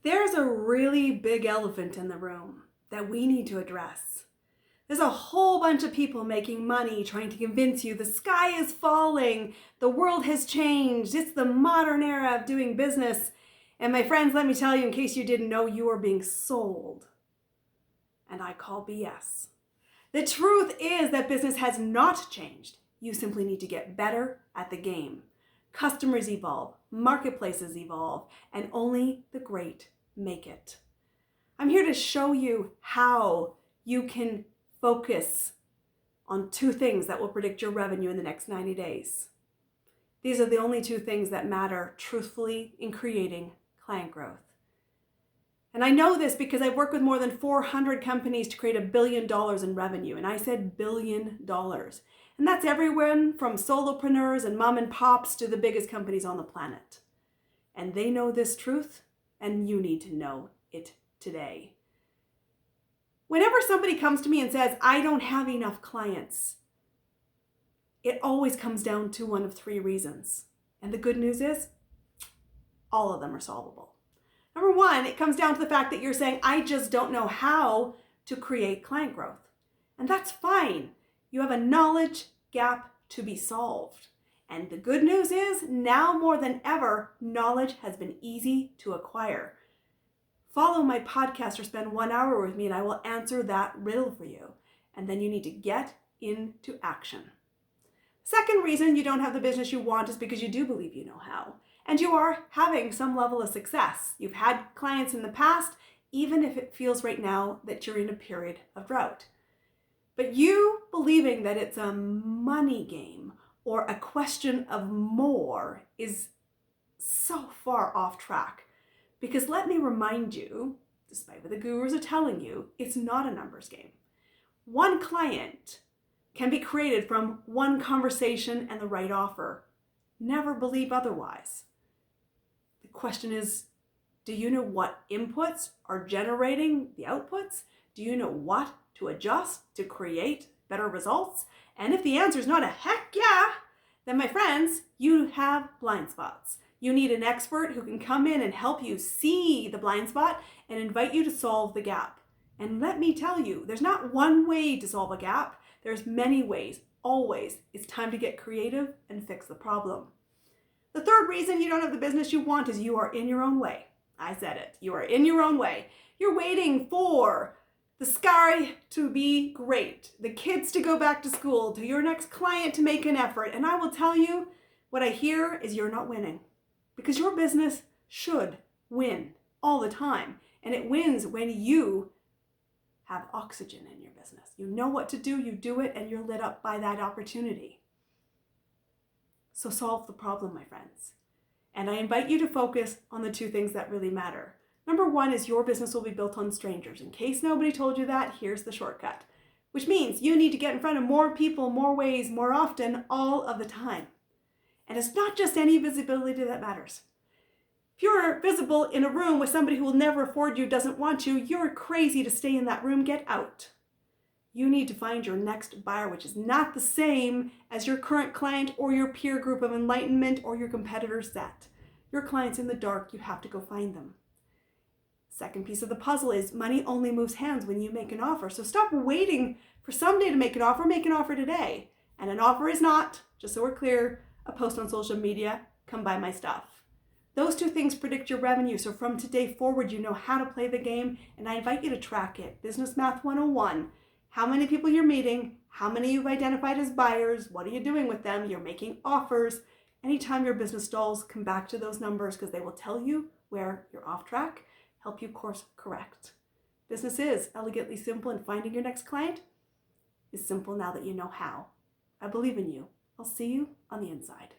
There's a really big elephant in the room that we need to address. There's a whole bunch of people making money trying to convince you the sky is falling, the world has changed, it's the modern era of doing business. And my friends, let me tell you, in case you didn't know, you are being sold. And I call BS. The truth is that business has not changed. You simply need to get better at the game. Customers evolve, marketplaces evolve, and only the great make it. I'm here to show you how you can focus on two things that will predict your revenue in the next 90 days. These are the only two things that matter truthfully in creating client growth. And I know this because I've worked with more than 400 companies to create $1 billion in revenue. And I said $1 billion. And that's everyone from solopreneurs and mom and pops to the biggest companies on the planet. And they know this truth, and you need to know it today. Whenever somebody comes to me and says, I don't have enough clients, it always comes down to one of three reasons. And the good news is, all of them are solvable. Number one, it comes down to the fact that you're saying, I just don't know how to create client growth. And that's fine. You have a knowledge gap to be solved. And the good news is, now more than ever, knowledge has been easy to acquire. Follow my podcast or spend 1 hour with me and I will answer that riddle for you. And then you need to get into action. Second reason you don't have the business you want is because you do believe you know how. And you are having some level of success. You've had clients in the past, even if it feels right now that you're in a period of drought. But you believing that it's a money game or a question of more is so far off track. Because let me remind you, despite what the gurus are telling you, it's not a numbers game. One client can be created from one conversation and the right offer. Never believe otherwise. The question is, do you know what inputs are generating the outputs? Do you know what to adjust to create better results? And if the answer is not a heck yeah, then my friends, you have blind spots. You need an expert who can come in and help you see the blind spot and invite you to solve the gap. And let me tell you, there's not one way to solve a gap. There's many ways, always. It's time to get creative and fix the problem. The third reason you don't have the business you want is you are in your own way. I said it. You are in your own way. You're waiting for the sky to be great, the kids to go back to school, to your next client to make an effort. And I will tell you, what I hear is you're not winning. Because your business should win all the time. And it wins when you have oxygen in your business. You know what to do, you do it, and you're lit up by that opportunity. So solve the problem, my friends. And I invite you to focus on the two things that really matter. Number one is your business will be built on strangers. In case nobody told you that, here's the shortcut. Which means you need to get in front of more people, more ways, more often, all of the time. And it's not just any visibility that matters. If you're visible in a room with somebody who will never afford you, doesn't want you, you're crazy to stay in that room, get out. You need to find your next buyer, which is not the same as your current client or your peer group of enlightenment or your competitor set. Your client's in the dark, you have to go find them. Second piece of the puzzle is money only moves hands when you make an offer. So stop waiting for someday to make an offer today. And an offer is not, just so we're clear, a post on social media, come buy my stuff. Those two things predict your revenue. So from today forward, you know how to play the game, and I invite you to track it. Business Math 101. How many people you're meeting, how many you've identified as buyers, what are you doing with them? You're making offers. Anytime your business stalls, come back to those numbers because they will tell you where you're off track, help you course correct. Business is elegantly simple, and finding your next client is simple now that you know how. I believe in you. I'll see you on the inside.